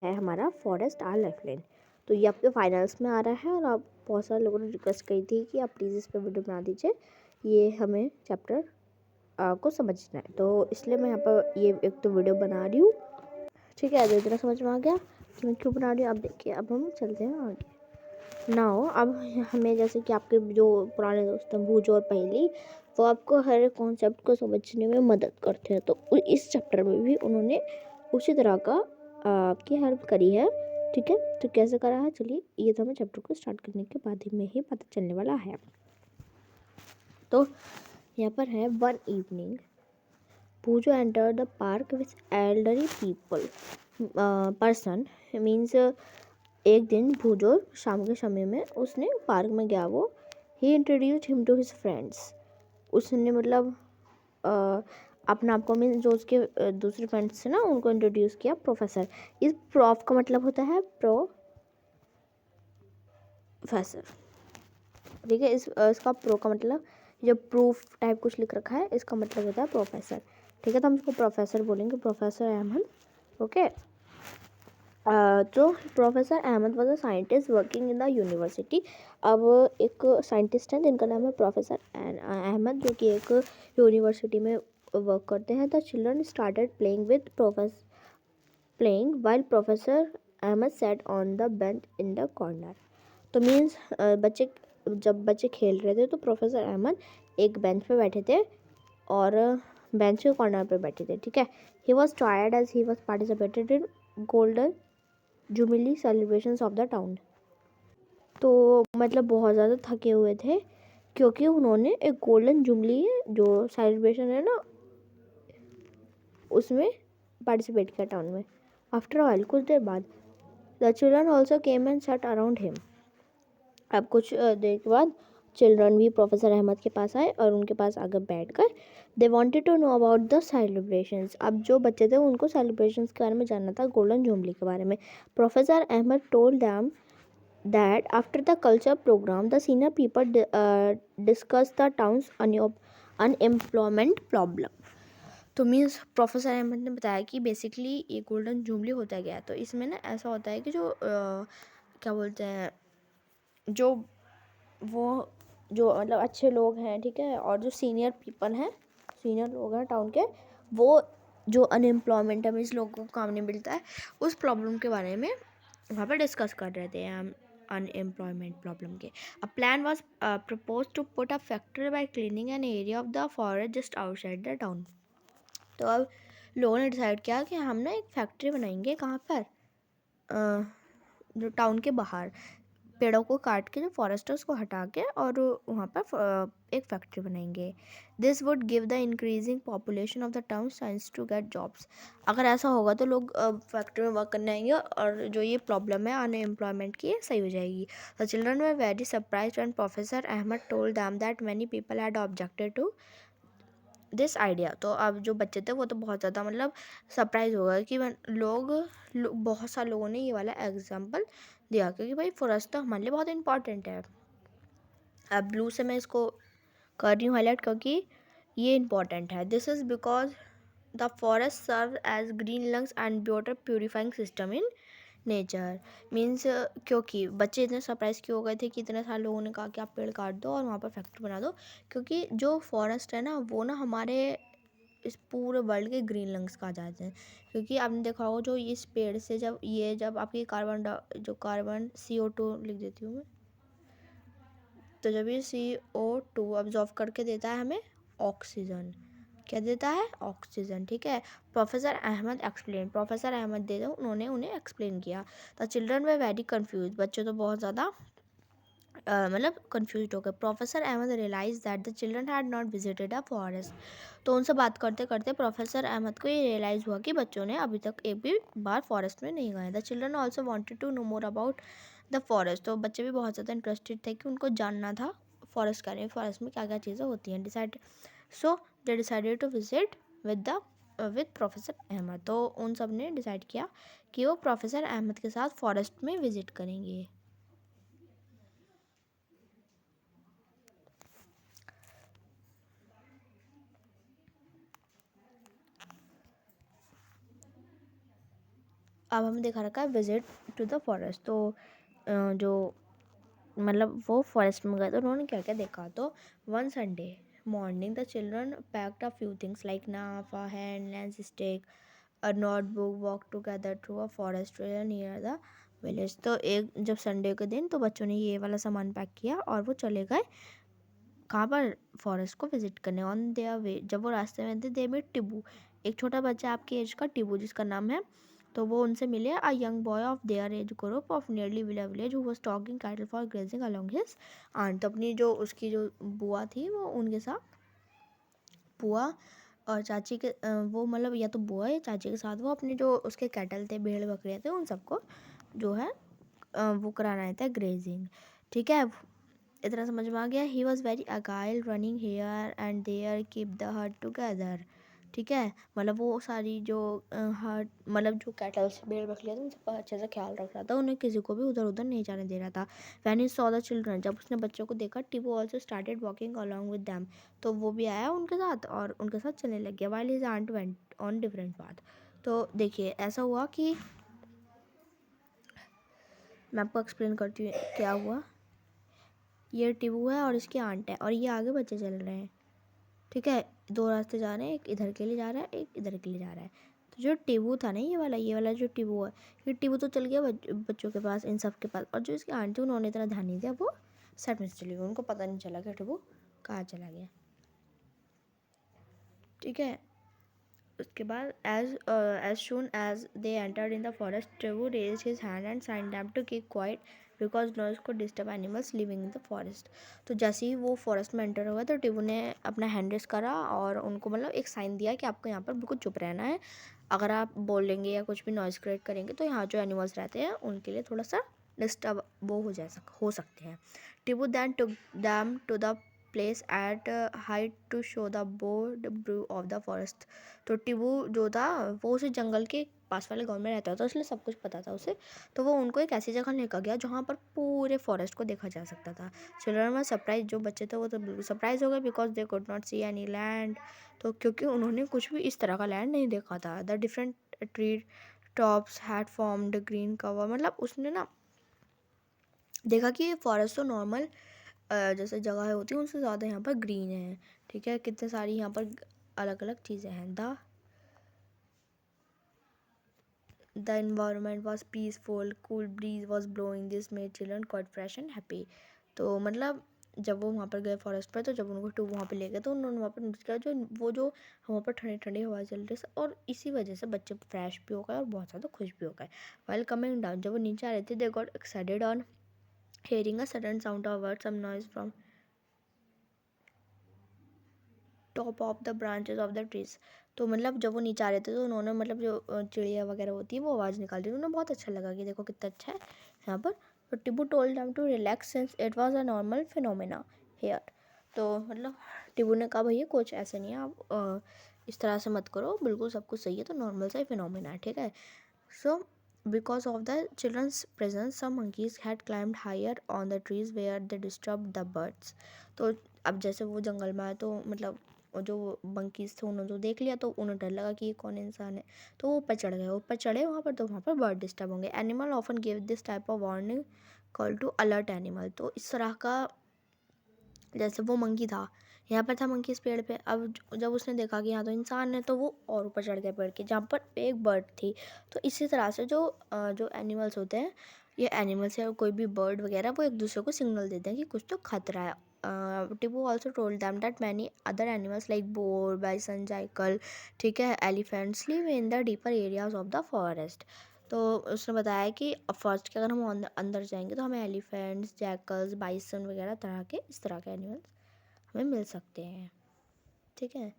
है हमारा forest are lifeline. तो ये आपके फाइनल्स में आ रहा है और आप बहुत सारे लोगों ने रिक्वेस्ट करी थी कि आप प्लीज़ इस पर वीडियो बना दीजिए, ये हमें चैप्टर को समझना है। तो इसलिए मैं यहाँ पर ये एक तो वीडियो बना रही हूँ, ठीक है। तो इतना समझ में आ गया कि मैं क्यों बना रही हूँ। अब देखिए, अब हम चलते हैं आगे। ना हो अब हमें, जैसे कि आपके जो पुराने दोस्त हैं भूजो और पहेली, वो आपको हर कॉन्सेप्ट को समझने में मदद करते हैं। तो इस चैप्टर में भी उन्होंने उसी तरह का आपकी हेल्प करी है, ठीक है। तो कैसे करा है, चलिए ये तो हमें चैप्टर को स्टार्ट करने के बाद ही में ही पता चलने वाला है। तो यहाँ पर है, one evening Pujo entered the park with elderly people person means एक दिन भूजो शाम के समय में उसने पार्क में गया। वो he introduced him to his friends, उसने मतलब अपना आपको मीन जो उसके दूसरे फ्रेंड्स थे ना उनको इंट्रोड्यूस किया प्रोफेसर। इस प्रोफ का मतलब होता है प्रोफेसर, ठीक है। इसका प्रो का मतलब, जो प्रूफ टाइप कुछ लिख रखा है, इसका मतलब होता है प्रोफेसर, ठीक है। तो हम इसको प्रोफेसर बोलेंगे, प्रोफेसर अहमद, ओके। तो professor Ahmad was a scientist working in the university. अब एक साइंटिस्ट हैं जिनका नाम है प्रोफेसर अहमद, जो कि एक यूनिवर्सिटी में वर्क करते हैं। The children started playing with playing while professor Ahmad sat on the bench in the corner. तो मीन्स जब बच्चे खेल रहे थे तो प्रोफेसर अहमद एक बेंच पे बैठे थे और बेंच के कॉर्नर पे बैठे थे, ठीक है। He was tired as he was participated in golden jubilee celebrations of the town. तो मतलब बहुत ज़्यादा थके हुए थे क्योंकि उन्होंने एक गोल्डन जुबली जो सेलिब्रेशन है ना उसमें पार्टिसिपेट किया टाउन में। आफ्टर ऑल कुछ देर बाद the children also came and set around him. अब कुछ देर के बाद चिल्ड्रन भी प्रोफेसर अहमद के पास आए और उनके पास आकर बैठ गए। They wanted to know about the celebrations. अब जो बच्चे थे उनको सेलिब्रेशंस के बारे में जानना था, गोल्डन जुबली के बारे में। Professor Ahmad told them that after the culture program the senior people discussed the town's unemployment problem। तो मीन्स प्रोफेसर अहमद ने बताया कि बेसिकली ये गोल्डन जुबली होता गया। तो इसमें ना ऐसा होता है कि जो क्या बोलते हैं, जो वो जो मतलब अच्छे लोग हैं, ठीक है, और जो सीनियर पीपल हैं, सीनियर लोग हैं टाउन के, वो जो अनएम्प्लॉयमेंट है, मीन्स लोगों को काम नहीं मिलता है, उस प्रॉब्लम के बारे में वहाँ पर डिस्कस कर रहे थे हम अनएम्प्लॉयमेंट प्रॉब्लम के। A plan was propose to put a factory by cleaning an area of the forest just outside the town. तो अब लोगों ने डिसाइड किया कि हम ना एक फैक्ट्री बनाएंगे, कहाँ पर, जो टाउन के बाहर, पेड़ों को काट के, जो फॉरेस्टर्स को हटा के, और वहाँ पर एक फैक्ट्री बनाएंगे। This would give the increasing population of the town chance to get jobs. अगर ऐसा होगा तो लोग फैक्ट्री में वर्क करने आएंगे और जो ये प्रॉब्लम है अनएम्प्लॉयमेंट की, ये सही हो जाएगी। The children were very surprised when professor Ahmad told them that many people had objected to this idea. तो अब जो बच्चे थे वो तो बहुत ज़्यादा मतलब सरप्राइज हो गए कि बहुत सारे लोगों ने ये वाला एग्जाम्पल दिया, क्योंकि भाई फॉरेस्ट तो हमारे लिए बहुत इंपॉर्टेंट है। अब ब्लू से मैं इसको कर रही हूँ हाईलाइट क्योंकि ये इंपॉर्टेंट है। This is because the forest serve as green lungs and water purifying system in nature. Means क्योंकि बच्चे इतने सरप्राइज क्यों हो गए थे कि इतने सारे लोगों ने कहा कि आप पेड़ काट दो और वहाँ पर फैक्ट्री बना दो, क्योंकि जो फॉरेस्ट है ना वो ना हमारे इस पूरे वर्ल्ड के ग्रीन लंग्स कहा जाते हैं। क्योंकि आपने देखा होगा जो इस पेड़ से जब आपकी कार्बन CO2 लिख देती हूँ मैं, तो जब ये CO2 ऑब्जॉर्व करके देता है हमें ऑक्सीजन, क्या देता है, ऑक्सीजन, ठीक है। प्रोफेसर अहमद दे दो, उन्होंने उन्हें एक्सप्लेन किया। The children were very confuse, बच्चे तो बहुत ज़्यादा मतलब कन्फ्यूज हो गए। Professor Ahmad realize that the children had not visited a forest. तो उनसे बात करते करते प्रोफेसर अहमद को ये रियलाइज़ हुआ कि बच्चों ने अभी तक एक भी बार फॉरेस्ट में नहीं गए। The children also wanted to know more about the forest. तो बच्चे भी बहुत ज़्यादा इंटरेस्टेड थे कि उनको जानना था फॉरेस्ट का, नहीं फॉरेस्ट में क्या क्या चीज़ें होती हैं। So they decided to visit with professor Ahmad. तो उन सब ने डिसाइड किया कि वो प्रोफेसर अहमद के साथ फॉरेस्ट में विजिट करेंगे। अब हमें दिखा रखा है विजिट टू द फॉरेस्ट। तो जो मतलब वो फॉरेस्ट में गए तो उन्होंने क्या क्या देखा। तो one Sunday morning the children packed a few things like knife, a hand lens stick, a notebook, walk together through a forest trail near the village. तो एक जब संडे के दिन तो बच्चों ने ये वाला सामान पैक किया और वो चले गए कहाँ पर, फॉरेस्ट को विजिट करने। ऑन देयर वे जब वो रास्ते में थे दे मेट टिबू, एक छोटा बच्चा आपकी एज का टिबू जिसका नाम है। तो वो उनसे मिले, a young boy of their age group of nearly village who was talking cattle for grazing along his aunt. तो अपनी जो उसकी जो बुआ थी वो उनके साथ, बुआ और चाची के वो मतलब या तो बुआ या चाची के साथ वो अपने जो उसके कैटल थे, भेड़ बकरियाँ थे, उन सबको जो है वो कराना आया था ग्रेजिंग। ठीक है, इतना समझ में आ गया। He was very agile running here and there keep the herd together. ठीक है, मतलब वो सारी जो हर्ट मतलब जो कैटल्स भेड़ बकरियाँ थी उन सबका अच्छे से ख्याल रख रहा था, उन्हें किसी को भी उधर उधर नहीं जाने दे रहा था। When he saw the children, जब उसने बच्चों को देखा, Tibu also started walking along with them. तो वो भी आया उनके साथ और उनके साथ चलने लग गया। While his aunt went on different path. तो देखिए ऐसा हुआ कि मैं आपको एक्सप्लेन करती हूँ क्या हुआ। ये टिबू है और इसकी आंट है और ये आगे बच्चे चल रहे हैं। ठीक है, दो रास्ते जा रहे हैं, एक इधर के लिए जा रहा है, एक इधर के लिए जा रहा है। तो जो टिबू था ना, ये वाला जो टिबू है, ये टिबू तो चल गया बच्चों के पास, इन सब के पास। और जो इसकी आंटी थी उन्होंने इतना ध्यान नहीं दिया, वो साइड में से चली गई, उनको पता नहीं चला कि टिबू कहाँ चला गया। ठीक है, उसके बाद as soon as they entered in the forest, Trevu raised his hand and signed them to keep quiet because noise could disturb animals living in the forest. तो जैसे ही वो फॉरेस्ट में एंटर हुआ तो टिबू ने अपना हैंड रेस करा और उनको मतलब एक साइन दिया कि आपको यहाँ पर बिल्कुल चुप रहना है। अगर आप बोलेंगे या कुछ भी नॉइज़ क्रिएट करेंगे तो यहाँ जो एनिमल्स रहते हैं उनके लिए थोड़ा सा डिस्टर्ब वो हो सकते हैं। Tibu then took them to the place at height to show the broad ब्रू ऑफ द फॉरेस्ट। तो टिबू जो था वो उसे जंगल के पास वाले गांव में रहता था, इसलिए सब कुछ पता था उसे। तो वो उनको एक ऐसी जगह लेकर गया जहाँ पर पूरे फॉरेस्ट को देखा जा सकता था। चिल्ड्रन में सरप्राइज, जो बच्चे थे वो तो बिल्कुल सरप्राइज हो गए because they could not see any land. तो क्योंकि उन्होंने कुछ भी इस तरह का लैंड नहीं देखा था। The different tree tops had formed green cover, मतलब उसने ना देखा कि ये फॉरेस्ट तो नॉर्मल जैसे जगह होती है उनसे ज़्यादा यहाँ पर ग्रीन है। ठीक है, कितने सारी यहाँ पर अलग अलग चीज़ें हैं। The environment was peaceful, cool breeze was blowing. This made children quite fresh and happy. तो मतलब जब वो वहाँ पर गए फॉरेस्ट पर, तो जब उनको टू वहाँ पे ले गए तो उन्होंने वहाँ पर नोटिस किया जो वो जो वहाँ पर ठंडी ठंडी हवा चल रही है और इसी वजह से बच्चे फ्रेश भी हो गए और बहुत ज़्यादा खुश भी हो गए। वाइल कमिंग डाउन, जब वो नीचे आ रहे थे, they got excited on hearing a sudden sound of words, some noise from top of the branches of the trees. तो मतलब जब वो नीचे आ रहे थे तो उन्होंने मतलब जो चिड़िया वगैरह होती है वो आवाज़ निकाल रही थी, उन्हें बहुत अच्छा लगा कि देखो कितना अच्छा है यहाँ पर। तो Tibu told them to relax since it was a normal phenomena here. तो मतलब टिबू ने कहा भैया कुछ ऐसे नहीं है, आप इस तरह से मत करो, बिल्कुल सब कुछ सही है, तो नॉर्मल सा ही फिनोमेना है। ठीक है, सो because of the children's presence some monkeys had climbed higher on the trees where they disturbed the birds। तो अब जैसे वो जंगल में आए तो मतलब वो जो मंकीज थे उन्होंने तो देख लिया, तो उन्हें डर लगा कि ये कौन इंसान है, तो वो ऊपर चढ़ गए। ऊपर चढ़े वहाँ पर, तो वहाँ पर बर्ड डिस्टर्ब होंगे। Animal often give this type of warning call to alert animal. तो इस तरह का, जैसे वो मंकी था, यहाँ पर था मंकी इस पेड़ पे, अब जब उसने देखा कि यहाँ तो इंसान है तो वो और ऊपर चढ़ गया पेड़ के जहाँ पर एक बर्ड थी। तो इसी तरह से जो एनिमल्स होते हैं, ये एनिमल्स या कोई भी बर्ड वगैरह, वो एक दूसरे को सिग्नल देते हैं कि कुछ तो खतरा है। Tipu also told them that many other animals like boar, bison, jackal, ठीक है, elephants live in the deeper areas of the forest. तो उसने बताया कि फर्स्ट के अगर हम अंदर जाएंगे तो हमें एलिफेंट्स, जैकल्स, बाइसन वगैरह तरह के इस तरह के एनिमल्स हमें मिल सकते हैं। ठीक है।